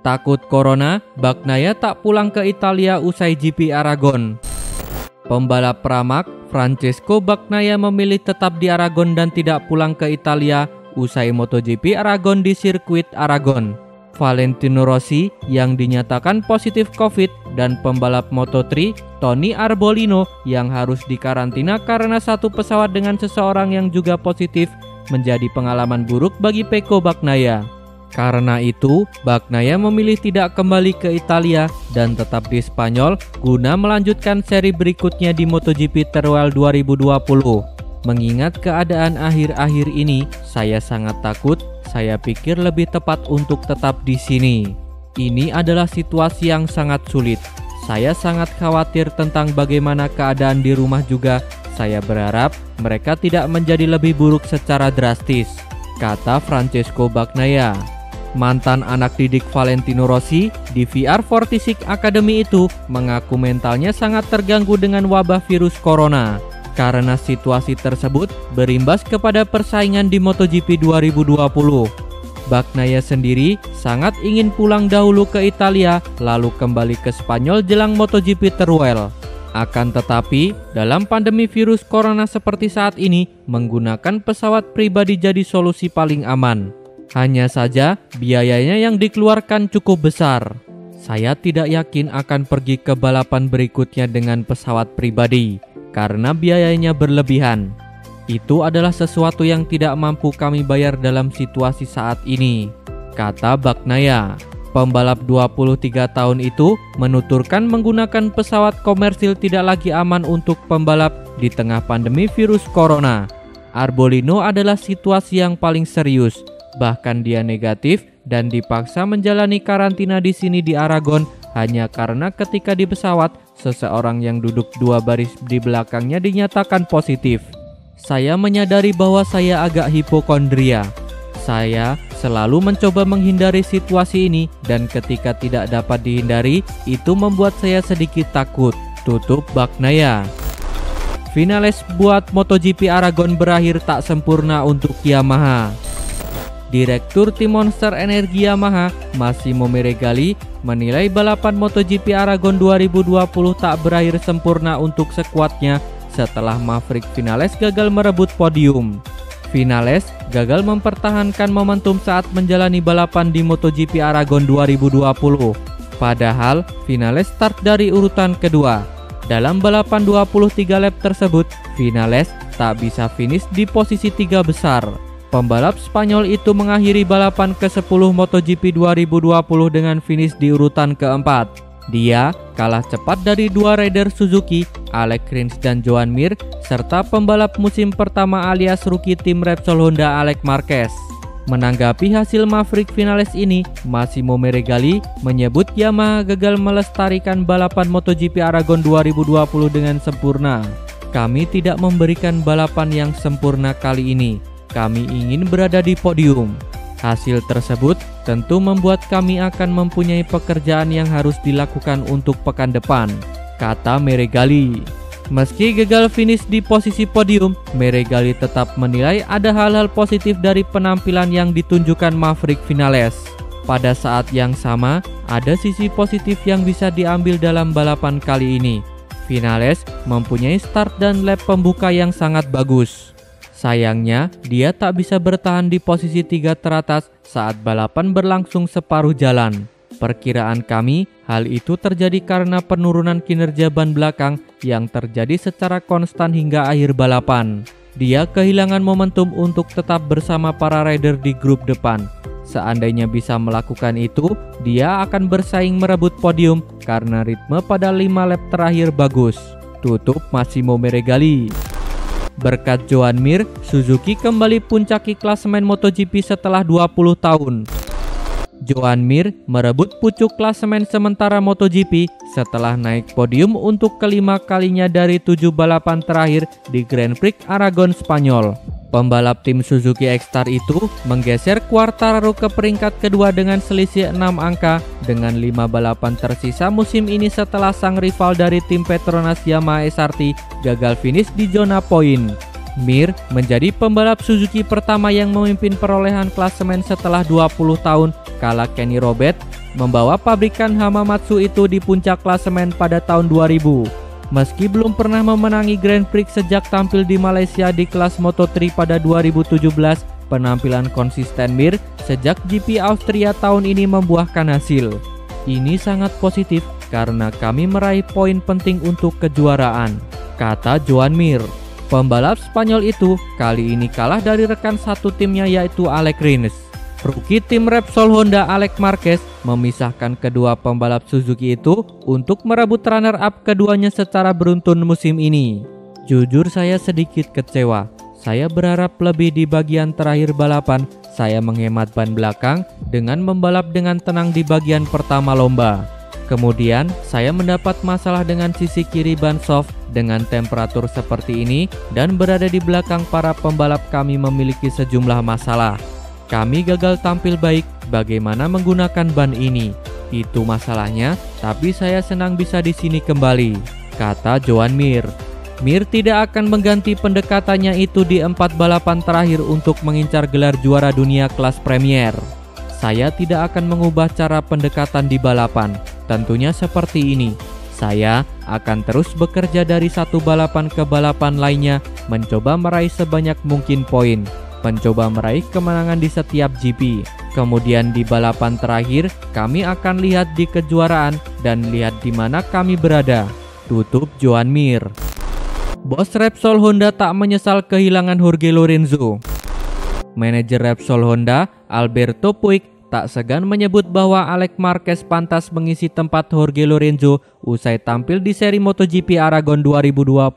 Takut corona, Bagnaia tak pulang ke Italia usai GP Aragon. Pembalap Pramac, Francesco Bagnaia memilih tetap di Aragon dan tidak pulang ke Italia usai MotoGP Aragon di sirkuit Aragon. Valentino Rossi yang dinyatakan positif COVID dan pembalap Moto3 Tony Arbolino yang harus dikarantina karena satu pesawat dengan seseorang yang juga positif menjadi pengalaman buruk bagi Pecco Bagnaia. Karena itu, Bagnaia memilih tidak kembali ke Italia dan tetap di Spanyol guna melanjutkan seri berikutnya di MotoGP Teruel 2020. Mengingat keadaan akhir-akhir ini, saya sangat takut. Saya pikir lebih tepat untuk tetap di sini. Ini adalah situasi yang sangat sulit. Saya sangat khawatir tentang bagaimana keadaan di rumah juga. Saya berharap mereka tidak menjadi lebih buruk secara drastis, kata Francesco Bagnaia. Mantan anak didik Valentino Rossi di VR46 Academy itu mengaku mentalnya sangat terganggu dengan wabah virus corona. Karena situasi tersebut berimbas kepada persaingan di MotoGP 2020. Bagnaia sendiri sangat ingin pulang dahulu ke Italia lalu kembali ke Spanyol jelang MotoGP Teruel. Akan tetapi, dalam pandemi virus corona seperti saat ini, menggunakan pesawat pribadi jadi solusi paling aman. Hanya saja, biayanya yang dikeluarkan cukup besar. Saya tidak yakin akan pergi ke balapan berikutnya dengan pesawat pribadi, karena biayanya berlebihan. Itu adalah sesuatu yang tidak mampu kami bayar dalam situasi saat ini, kata Bagnaia. Pembalap 23 tahun itu menuturkan menggunakan pesawat komersil tidak lagi aman untuk pembalap di tengah pandemi virus corona. Arbolino adalah situasi yang paling serius. Bahkan dia negatif dan dipaksa menjalani karantina di sini di Aragon hanya karena ketika di pesawat, seseorang yang duduk dua baris di belakangnya dinyatakan positif. Saya menyadari bahwa saya agak hipokondria. Saya selalu mencoba menghindari situasi ini dan ketika tidak dapat dihindari, itu membuat saya sedikit takut, tutup Bagnaia. Finales buat MotoGP Aragon berakhir tak sempurna untuk Yamaha. Direktur Tim Monster Energi Yamaha, Massimo Meregali, menilai balapan MotoGP Aragon 2020 tak berakhir sempurna untuk skuadnya setelah Maverick Vinales gagal merebut podium. Vinales gagal mempertahankan momentum saat menjalani balapan di MotoGP Aragon 2020. Padahal Vinales start dari urutan kedua. Dalam balapan 23 lap tersebut, Vinales tak bisa finish di posisi 3 besar. Pembalap Spanyol itu mengakhiri balapan ke-10 MotoGP 2020 dengan finish di urutan keempat. Dia kalah cepat dari dua rider Suzuki, Alex Rins dan Joan Mir, serta pembalap musim pertama alias rookie tim Repsol Honda Alex Marquez. Menanggapi hasil Maverick Vinales ini, Massimo Meregali menyebut Yamaha gagal melestarikan balapan MotoGP Aragon 2020 dengan sempurna. Kami tidak memberikan balapan yang sempurna kali ini. Kami ingin berada di podium. Hasil tersebut tentu membuat kami akan mempunyai pekerjaan yang harus dilakukan untuk pekan depan, kata Meregali. Meski gagal finish di posisi podium, Meregali tetap menilai ada hal-hal positif dari penampilan yang ditunjukkan Maverick Vinales. Pada saat yang sama, ada sisi positif yang bisa diambil dalam balapan kali ini. Vinales mempunyai start dan lap pembuka yang sangat bagus. Sayangnya, dia tak bisa bertahan di posisi 3 teratas saat balapan berlangsung separuh jalan. Perkiraan kami, hal itu terjadi karena penurunan kinerja ban belakang yang terjadi secara konstan hingga akhir balapan. Dia kehilangan momentum untuk tetap bersama para rider di grup depan. Seandainya bisa melakukan itu, dia akan bersaing merebut podium karena ritme pada 5 lap terakhir bagus. Tutup Massimo Meregali. Berkat Joan Mir, Suzuki kembali puncaki klasemen MotoGP setelah 20 tahun. Joan Mir merebut pucuk klasemen sementara MotoGP setelah naik podium untuk kelima kalinya dari 7 balapan terakhir di Grand Prix Aragon Spanyol. Pembalap tim Suzuki X-Star itu menggeser Quartararo ke peringkat kedua dengan selisih 6 angka dengan 5 balapan tersisa musim ini setelah sang rival dari tim Petronas Yamaha SRT gagal finish di zona poin. Mir menjadi pembalap Suzuki pertama yang memimpin perolehan klasemen setelah 20 tahun kala Kenny Roberts membawa pabrikan Hamamatsu itu di puncak klasemen pada tahun 2000. Meski belum pernah memenangi Grand Prix sejak tampil di Malaysia di kelas Moto3 pada 2017, penampilan konsisten Mir sejak GP Austria tahun ini membuahkan hasil. Ini sangat positif karena kami meraih poin penting untuk kejuaraan, kata Joan Mir. Pembalap Spanyol itu kali ini kalah dari rekan satu timnya yaitu Alex Rins. Rookie tim Repsol Honda Alex Marquez memisahkan kedua pembalap Suzuki itu untuk merebut runner-up keduanya secara beruntun musim ini. Jujur saya sedikit kecewa. Saya berharap lebih di bagian terakhir balapan. Saya menghemat ban belakang dengan membalap dengan tenang di bagian pertama lomba. Kemudian saya mendapat masalah dengan sisi kiri ban soft dengan temperatur seperti ini dan berada di belakang para pembalap kami memiliki sejumlah masalah. Kami gagal tampil baik bagaimana menggunakan ban ini. Itu masalahnya, tapi saya senang bisa di sini kembali, kata Joan Mir. Mir tidak akan mengganti pendekatannya itu di 4 balapan terakhir untuk mengincar gelar juara dunia kelas Premier. Saya tidak akan mengubah cara pendekatan di balapan. Tentunya seperti ini. Saya akan terus bekerja dari satu balapan ke balapan lainnya, mencoba meraih sebanyak mungkin poin, mencoba meraih kemenangan di setiap GP. Kemudian di balapan terakhir, kami akan lihat di kejuaraan dan lihat di mana kami berada, tutup Joan Mir. Bos Repsol Honda tak menyesal kehilangan Jorge Lorenzo. Manajer Repsol Honda, Alberto Puig, tak segan menyebut bahwa Alex Marquez pantas mengisi tempat Jorge Lorenzo usai tampil di seri MotoGP Aragon 2020.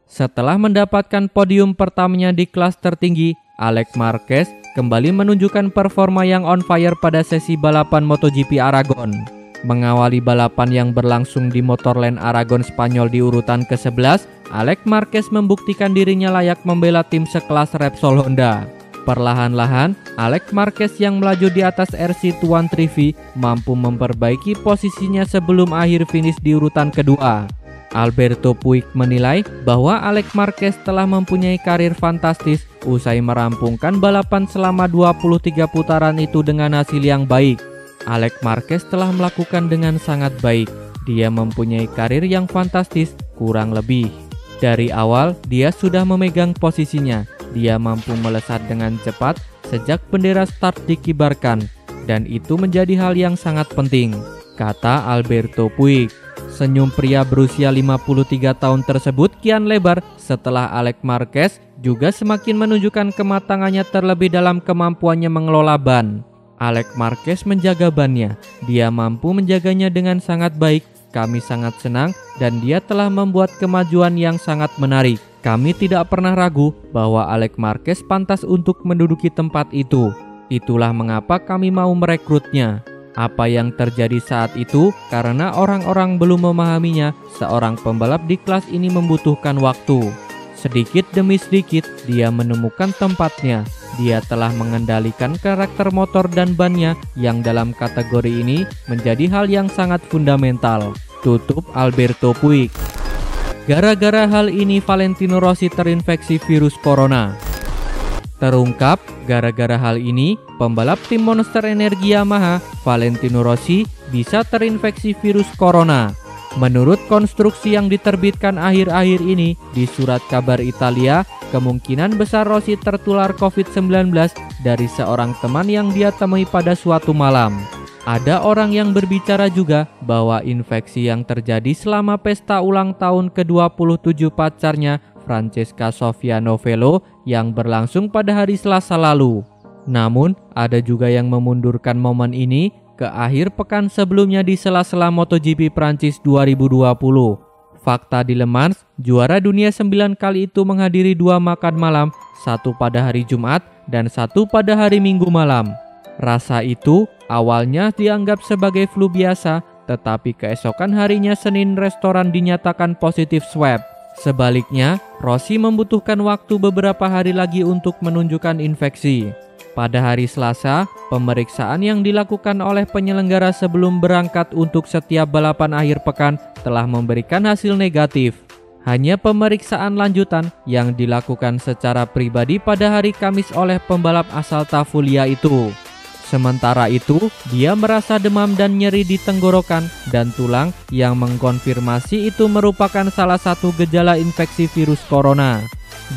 Setelah mendapatkan podium pertamanya di kelas tertinggi, Alex Marquez kembali menunjukkan performa yang on fire pada sesi balapan MotoGP Aragon. Mengawali balapan yang berlangsung di Motorland Aragon Spanyol di urutan ke-11, Alex Marquez membuktikan dirinya layak membela tim sekelas Repsol Honda. Perlahan-lahan, Alex Marquez yang melaju di atas RC Tuan Trivi mampu memperbaiki posisinya sebelum akhir finish di urutan kedua. Alberto Puig menilai bahwa Alex Marquez telah mempunyai karir fantastis usai merampungkan balapan selama 23 putaran itu dengan hasil yang baik. Alex Marquez telah melakukan dengan sangat baik. Dia mempunyai karir yang fantastis kurang lebih. Dari awal, dia sudah memegang posisinya. Dia mampu melesat dengan cepat sejak bendera start dikibarkan, dan itu menjadi hal yang sangat penting, kata Alberto Puig. Senyum pria berusia 53 tahun tersebut kian lebar setelah Alex Marquez juga semakin menunjukkan kematangannya terlebih dalam kemampuannya mengelola ban. Alex Marquez menjaga bannya, dia mampu menjaganya dengan sangat baik. Kami sangat senang dan dia telah membuat kemajuan yang sangat menarik. Kami tidak pernah ragu bahwa Alex Marquez pantas untuk menduduki tempat itu. Itulah mengapa kami mau merekrutnya. Apa yang terjadi saat itu karena orang-orang belum memahaminya, seorang pembalap di kelas ini membutuhkan waktu. Sedikit demi sedikit dia menemukan tempatnya. Dia telah mengendalikan karakter motor dan bannya yang dalam kategori ini menjadi hal yang sangat fundamental, tutup Alberto Puig. Gara-gara hal ini Valentino Rossi terinfeksi virus corona. Terungkap, gara-gara hal ini, pembalap tim Monster Energi Yamaha, Valentino Rossi, bisa terinfeksi virus corona. Menurut konstruksi yang diterbitkan akhir-akhir ini di surat kabar Italia, kemungkinan besar Rossi tertular COVID-19 dari seorang teman yang dia temui pada suatu malam. Ada orang yang berbicara juga bahwa infeksi yang terjadi selama pesta ulang tahun ke-27 pacarnya, Francesca Sofia Novello, yang berlangsung pada hari Selasa lalu. Namun, ada juga yang memundurkan momen ini ke akhir pekan sebelumnya di sela-sela MotoGP Prancis 2020. Fakta di Le Mans, juara dunia 9 kali itu menghadiri 2 makan malam, satu pada hari Jumat dan satu pada hari Minggu malam. Rasa itu awalnya dianggap sebagai flu biasa, tetapi keesokan harinya Senin restoran dinyatakan positif swab. Sebaliknya, Rossi membutuhkan waktu beberapa hari lagi untuk menunjukkan infeksi. Pada hari Selasa, pemeriksaan yang dilakukan oleh penyelenggara sebelum berangkat untuk setiap balapan akhir pekan telah memberikan hasil negatif. Hanya pemeriksaan lanjutan yang dilakukan secara pribadi pada hari Kamis oleh pembalap asal Tavulia itu. Sementara itu, dia merasa demam dan nyeri di tenggorokan dan tulang yang mengkonfirmasi itu merupakan salah satu gejala infeksi virus corona.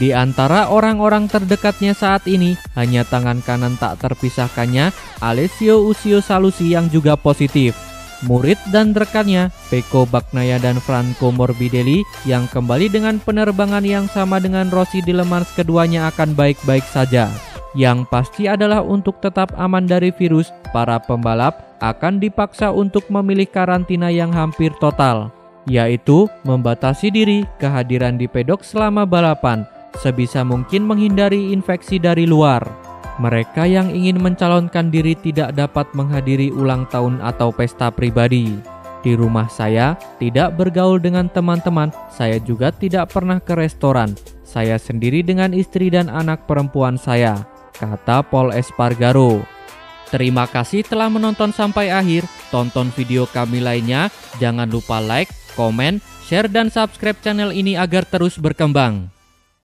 Di antara orang-orang terdekatnya saat ini, hanya tangan kanan tak terpisahkannya, Alessio Ucio Salusi yang juga positif. Murid dan rekannya, Pecco Bagnaia dan Franco Morbidelli, yang kembali dengan penerbangan yang sama dengan Rossi di Le Mans keduanya akan baik-baik saja. Yang pasti adalah untuk tetap aman dari virus, para pembalap akan dipaksa untuk memilih karantina yang hampir total, yaitu membatasi diri kehadiran di pedok selama balapan, sebisa mungkin menghindari infeksi dari luar. Mereka yang ingin mencalonkan diri tidak dapat menghadiri ulang tahun atau pesta pribadi. Di rumah saya tidak bergaul dengan teman-teman, saya juga tidak pernah ke restoran. Saya sendiri dengan istri dan anak perempuan saya, kata Paul Espargaro. Terima kasih telah menonton sampai akhir. Tonton video kami lainnya. Jangan lupa like, komen, share, dan subscribe channel ini agar terus berkembang.